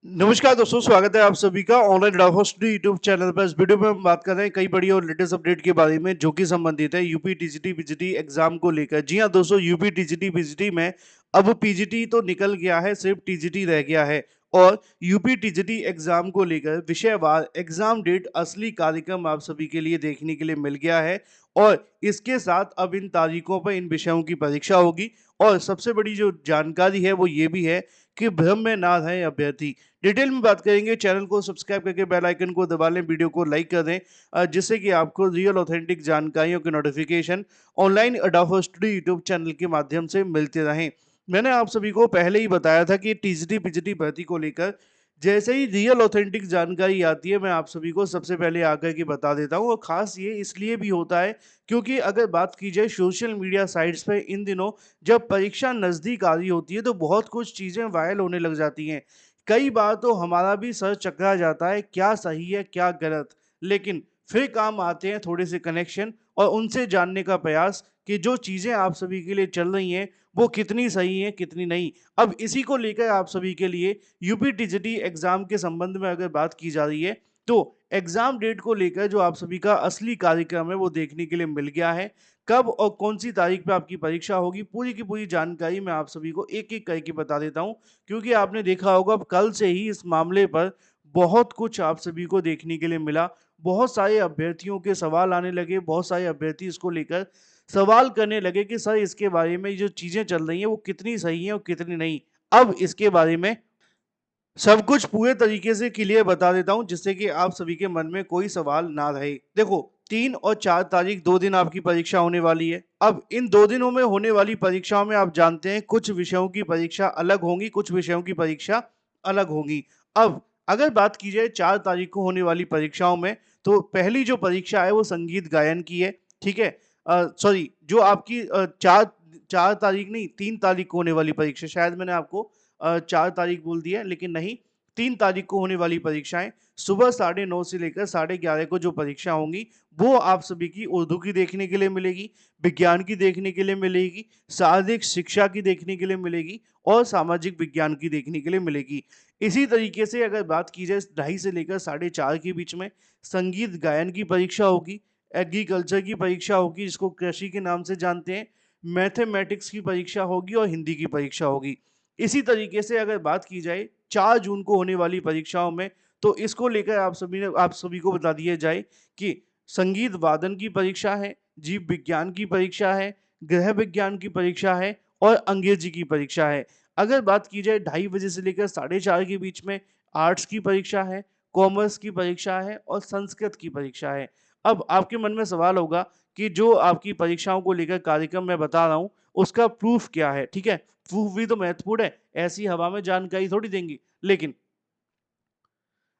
नमस्कार दोस्तों, स्वागत है आप सभी का online doubt study YouTube channel पर। इस वीडियो में हम बात कर रहे हैं कई बड़ी और लेटेस्ट अपडेट के बारे में जो कि संबंधित है यूपी टीजीटी पीजीटी एग्जाम को लेकर। जी हां दोस्तों, यूपी टीजीटी पीजीटी में अब पीजीटी तो निकल गया है, सिर्फ टीजीटी रह गया है। और यूपी टीजीटी एग्जाम को लेकर विषयवार एग्जाम डेट, असली कार्यक्रम आप सभी के लिए देखने के लिए मिल गया है। और इसके साथ अब इन तारीखों पर इन विषयों की परीक्षा होगी। और सबसे बड़ी जो जानकारी है वो ये भी है कि भ्रम में ना रहें अभ्यर्थी। डिटेल में बात करेंगे, चैनल को सब्सक्राइब करके बेल आइकन को दबा लें, वीडियो को लाइक कर दें, जिससे कि आपको रियल ऑथेंटिक जानकारियों के नोटिफिकेशन ऑनलाइन अडाफो स्टडी यूट्यूब चैनल के माध्यम से मिलते रहें। मैंने आप सभी को पहले ही बताया था कि टीजीटी पीजीटी भर्ती को लेकर जैसे ही रियल ऑथेंटिक जानकारी आती है मैं आप सभी को सबसे पहले आकर के बता देता हूँ। और खास ये इसलिए भी होता है क्योंकि अगर बात की जाए सोशल मीडिया साइट्स पे इन दिनों जब परीक्षा नज़दीक आ रही होती है तो बहुत कुछ चीज़ें वायरल होने लग जाती हैं। कई बार तो हमारा भी सर चकरा जाता है, क्या सही है क्या गलत। लेकिन फिर काम आते हैं थोड़े से कनेक्शन और उनसे जानने का प्रयास कि जो चीज़ें आप सभी के लिए चल रही हैं वो कितनी सही हैं कितनी नहीं। अब इसी को लेकर आप सभी के लिए यूपी टीजीटी एग्जाम के संबंध में अगर बात की जा रही है तो एग्जाम डेट को लेकर जो आप सभी का असली कार्यक्रम है वो देखने के लिए मिल गया है। कब और कौन सी तारीख पे आपकी परीक्षा होगी, पूरी की पूरी जानकारी मैं आप सभी को एक एक करके बता देता हूँ। क्योंकि आपने देखा होगा अब कल से ही इस मामले पर बहुत कुछ आप सभी को देखने के लिए मिला। बहुत सारे अभ्यर्थियों के सवाल आने लगे, बहुत सारे अभ्यर्थी इसको लेकर सवाल करने लगे कि सर इसके बारे में जो चीज़ें चल रही हैं वो कितनी सही हैं और कितनी नहीं। अब इसके बारे में सब कुछ पूरे तरीके से क्लियर बता देता हूँ जिससे कि आप सभी के मन में कोई सवाल ना रहे। देखो, 3 और 4 तारीख 2 दिन आपकी परीक्षा होने वाली है। अब इन 2 दिनों में होने वाली परीक्षाओं में आप जानते हैं कुछ विषयों की परीक्षा अलग होंगी, कुछ विषयों की परीक्षा अलग होंगी। अब अगर बात की जाए 4 तारीख को होने वाली परीक्षाओं में, तो पहली जो परीक्षा है वो संगीत गायन की है, ठीक है? सॉरी, जो आपकी 4 तारीख नहीं 3 तारीख को होने वाली परीक्षा, शायद मैंने आपको 4 तारीख बोल दिया लेकिन नहीं, 3 तारीख को होने वाली परीक्षाएँ सुबह 9:30 से लेकर 11:30 को जो परीक्षा होंगी, वो आप सभी की उर्दू की देखने के लिए मिलेगी, विज्ञान की देखने के लिए मिलेगी, शारीरिक शिक्षा की देखने के लिए मिलेगी और सामाजिक विज्ञान की देखने के लिए मिलेगी। इसी तरीके से अगर बात की जाए 2:30 से लेकर 4:30 के बीच में संगीत गायन की परीक्षा होगी, एग्रीकल्चर की परीक्षा होगी जिसको कृषि के नाम से जानते हैं, मैथमेटिक्स की परीक्षा होगी और हिंदी की परीक्षा होगी। इसी तरीके से अगर बात की जाए 4 जून को होने वाली परीक्षाओं में, तो इसको लेकर आप सभी को बता दिया जाए कि संगीत वादन की परीक्षा है, जीव विज्ञान की परीक्षा है, गृह विज्ञान की परीक्षा है और अंग्रेजी की परीक्षा है। अगर बात की जाए 2:30 से लेकर 4:30 के बीच में आर्ट्स की परीक्षा है, कॉमर्स की परीक्षा है और संस्कृत की परीक्षा है। अब आपके मन में सवाल होगा कि जो आपकी परीक्षाओं को लेकर कार्यक्रम मैं बता रहा हूँ, उसका प्रूफ क्या है? ठीक है? प्रूफ भी तो महत्वपूर्ण है, ऐसी हवा में जानकारी थोड़ी देंगे। लेकिन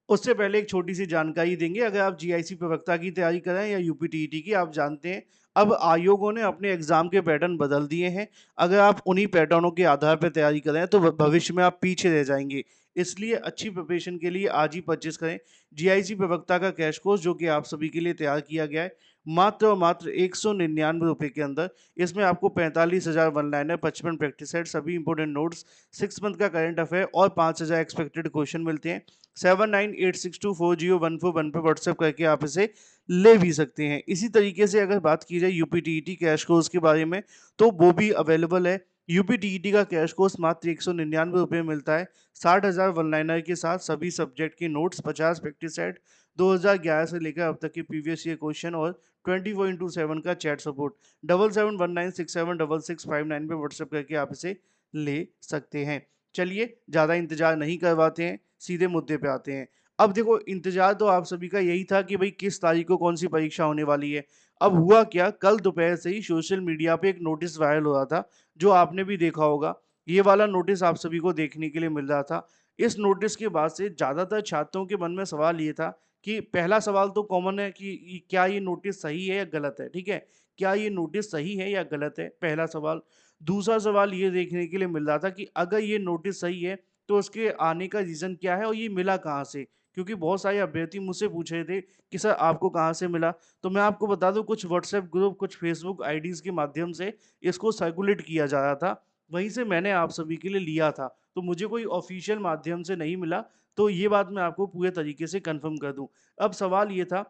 उससे पहले एक छोटी-सी जानकारी देंगे। अगर आप जीआईसी प्रवक्ता की तैयारी कर रहे हैं या यूपी टीईटी की, आप जानते हैं अब आयोगों ने अपने एग्ज़ाम के पैटर्न बदल दिए हैं। अगर आप उन्हीं पैटर्नों के आधार पर तैयारी कर रहे हैं तो भविष्य में आप पीछे रह जाएँगे। इसलिए अच्छी प्रिपरेशन के लिए आज ही परचेज़ करें जीआईसी प्रवक्ता का क्रैश कोर्स, जो कि आप सभी के लिए तैयार किया गया है। मात्र और मात्र ₹199 के अंदर। इसमें आपको 45,000 वन लाइनर, 55 प्रैक्टिस सेट, सभी इंपोर्टेंट नोट्स, 6 मंथ का करंट अफेयर और 5,000 एक्सपेक्टेड क्वेश्चन मिलते हैं। 7986240141 पे व्हाट्सएप करके आप इसे ले भी सकते हैं। इसी तरीके से अगर बात की जाए यूपी टीईटी क्रैश कोर्स के बारे में, तो वो भी अवेलेबल है। यूपी टीईटी का क्रैश कोर्स मात्र ₹199 में मिलता है। 60,000 वन लाइनर के साथ सभी सब्जेक्ट के नोट्स, 50 प्रैक्टिस सेट, 2011 से लेकर अब तक के प्रीवियस ईयर क्वेश्चन और 24/7 का चैट सपोर्ट। 7719676659 पे व्हाट्सएप करके आप इसे ले सकते हैं। चलिए, ज़्यादा इंतजार नहीं करवाते हैं, सीधे मुद्दे पे आते हैं। अब देखो, इंतजार तो आप सभी का यही था कि भाई किस तारीख को कौन सी परीक्षा होने वाली है। अब हुआ क्या, कल दोपहर से ही सोशल मीडिया पे एक नोटिस वायरल हो रहा था, जो आपने भी देखा होगा। ये वाला नोटिस आप सभी को देखने के लिए मिल रहा था। इस नोटिस के बाद से ज़्यादातर छात्रों के मन में सवाल ये था कि पहला सवाल तो कॉमन है कि क्या ये नोटिस सही है या गलत है, ठीक है? क्या ये नोटिस सही है या गलत है? पहला सवाल। दूसरा सवाल ये देखने के लिए मिल रहा था कि अगर ये नोटिस सही है, तो उसके आने का रीज़न क्या है और ये मिला कहाँ से? क्योंकि बहुत सारे अभ्यर्थी मुझसे पूछ रहे थे कि सर आपको कहाँ से मिला? तो मैं आपको बता दूँ, कुछ व्हाट्सएप ग्रुप, कुछ फेसबुक आईडीज़ के माध्यम से इसको सर्कुलेट किया जा रहा था। वहीं से मैंने आप सभी के लिए लिया था। तो मुझे कोई ऑफ़िशियल माध्यम से नहीं मिला, तो ये बात मैं आपको पूरे तरीके से कन्फर्म कर दूँ। अब सवाल ये था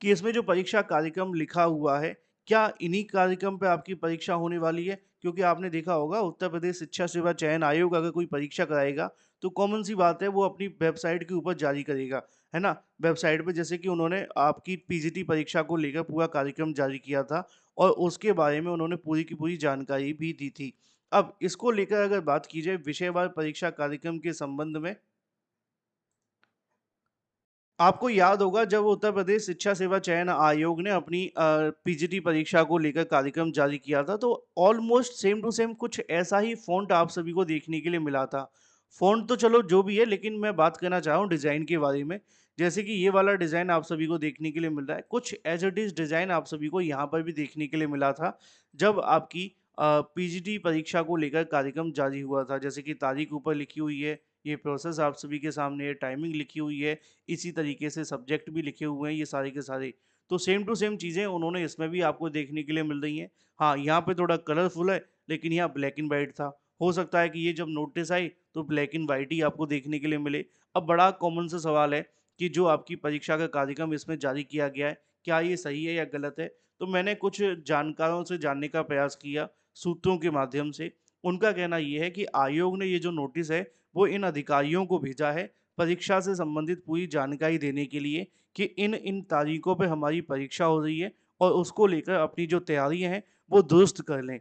कि इसमें जो परीक्षा कार्यक्रम लिखा हुआ है, क्या इन्हीं कार्यक्रम पे आपकी परीक्षा होने वाली है? क्योंकि आपने देखा होगा उत्तर प्रदेश शिक्षा सेवा चयन आयोग अगर कोई परीक्षा कराएगा, तो कॉमन सी बात है वो अपनी वेबसाइट के ऊपर जारी करेगा, है ना? वेबसाइट पे जैसे कि उन्होंने आपकी पीजीटी परीक्षा को लेकर पूरा कार्यक्रम जारी किया था और उसके बारे में उन्होंने पूरी की पूरी जानकारी भी दी थी। अब इसको लेकर अगर बात की जाए विषयवार परीक्षा कार्यक्रम के संबंध में, आपको याद होगा जब उत्तर प्रदेश शिक्षा सेवा चयन आयोग ने अपनी पीजीटी परीक्षा को लेकर कार्यक्रम जारी किया था, तो ऑलमोस्ट सेम टू सेम कुछ ऐसा ही फ़ॉन्ट आप सभी को देखने के लिए मिला था। फ़ॉन्ट तो चलो जो भी है, लेकिन मैं बात करना चाह रहा हूँ डिज़ाइन के बारे में। जैसे कि ये वाला डिज़ाइन आप सभी को देखने के लिए मिल रहा है, कुछ एज़ इट इज़ डिज़ाइन आप सभी को यहाँ पर भी देखने के लिए मिला था, जब आपकी पीजीटी परीक्षा को लेकर कार्यक्रम जारी हुआ था। जैसे कि तारीख ऊपर लिखी हुई है, ये प्रोसेस आप सभी के सामने है, टाइमिंग लिखी हुई है, इसी तरीके से सब्जेक्ट भी लिखे हुए हैं ये सारे के सारे। तो सेम टू सेम चीज़ें उन्होंने इसमें भी आपको देखने के लिए मिल रही हैं। हाँ, यहाँ पे थोड़ा कलरफुल है, लेकिन यहाँ ब्लैक एंड व्हाइट था। हो सकता है कि ये जब नोटिस आई तो ब्लैक एंड व्हाइट ही आपको देखने के लिए मिले। अब बड़ा कॉमन सा सवाल है कि जो आपकी परीक्षा का कार्यक्रम इसमें जारी किया गया है, क्या ये सही है या गलत है? तो मैंने कुछ जानकारों से जानने का प्रयास किया, सूत्रों के माध्यम से। उनका कहना ये है कि आयोग ने ये जो नोटिस है, वो इन अधिकारियों को भेजा है परीक्षा से संबंधित पूरी जानकारी देने के लिए कि इन तारीखों पे हमारी परीक्षा हो रही है और उसको लेकर अपनी जो तैयारियां हैं वो दुरुस्त कर लें।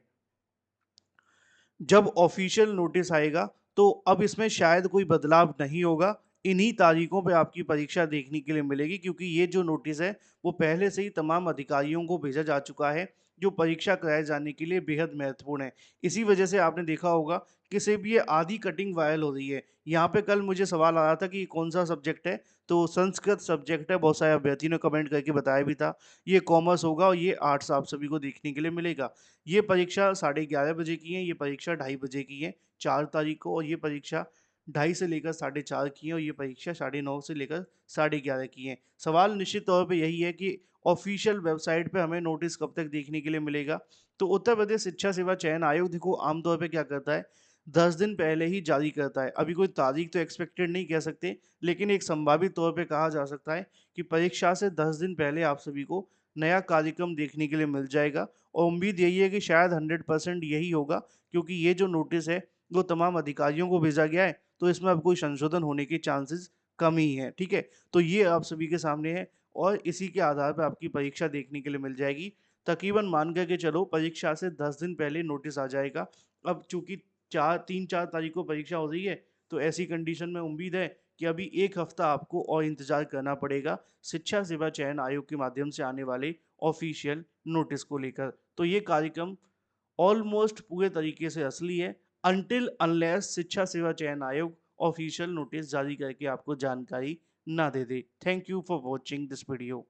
जब ऑफिशियल नोटिस आएगा तो अब इसमें शायद कोई बदलाव नहीं होगा। इन्हीं तारीखों पे आपकी परीक्षा देखने के लिए मिलेगी, क्योंकि ये जो नोटिस है वो पहले से ही तमाम अधिकारियों को भेजा जा चुका है, जो परीक्षा कराए जाने के लिए बेहद महत्वपूर्ण है। इसी वजह से आपने देखा होगा कि सिर्फ ये आधी कटिंग वायरल हो रही है। यहाँ पे कल मुझे सवाल आ रहा था कि ये कौन सा सब्जेक्ट है, तो संस्कृत सब्जेक्ट है, बहुत सारे अभ्यर्थियों ने कमेंट करके बताया भी था। ये कॉमर्स होगा और ये आर्ट्स आप सभी को देखने के लिए मिलेगा। ये परीक्षा 11:30 बजे की है, ये परीक्षा 2:30 बजे की है, 4 तारीख को, और ये परीक्षा 2:30 से लेकर 4:30 की है और ये परीक्षा 9:30 से लेकर 11:30 की है। सवाल निश्चित तौर पे यही है कि ऑफ़िशियल वेबसाइट पे हमें नोटिस कब तक देखने के लिए मिलेगा? तो उत्तर प्रदेश शिक्षा सेवा चयन आयोग देखो आम तौर पे क्या करता है, 10 दिन पहले ही जारी करता है। अभी कोई तारीख तो एक्सपेक्टेड नहीं कह सकते, लेकिन एक संभावित तौर पे कहा जा सकता है कि परीक्षा से 10 दिन पहले आप सभी को नया कार्यक्रम देखने के लिए मिल जाएगा। और उम्मीद यही है कि शायद 100% यही होगा, क्योंकि ये जो नोटिस है वो तमाम अधिकारियों को भेजा गया है, तो इसमें अब कोई संशोधन होने के चांसेस कम ही हैं, ठीक है? तो ये आप सभी के सामने है और इसी के आधार पर आपकी परीक्षा देखने के लिए मिल जाएगी। तकरीबन मान कर के चलो परीक्षा से 10 दिन पहले नोटिस आ जाएगा। अब चूँकि 3-4 तारीख को परीक्षा हो रही है, तो ऐसी कंडीशन में उम्मीद है कि अभी 1 हफ्ता आपको और इंतज़ार करना पड़ेगा शिक्षा सेवा चयन आयोग के माध्यम से आने वाले ऑफ़िशियल नोटिस को लेकर। तो ये कार्यक्रम ऑलमोस्ट पूरे तरीके से असली है, अनटिल अनलेस शिक्षा सेवा चयन आयोग ऑफ़िशियल नोटिस जारी करके आपको जानकारी ना दे दे। Thank you for watching this video.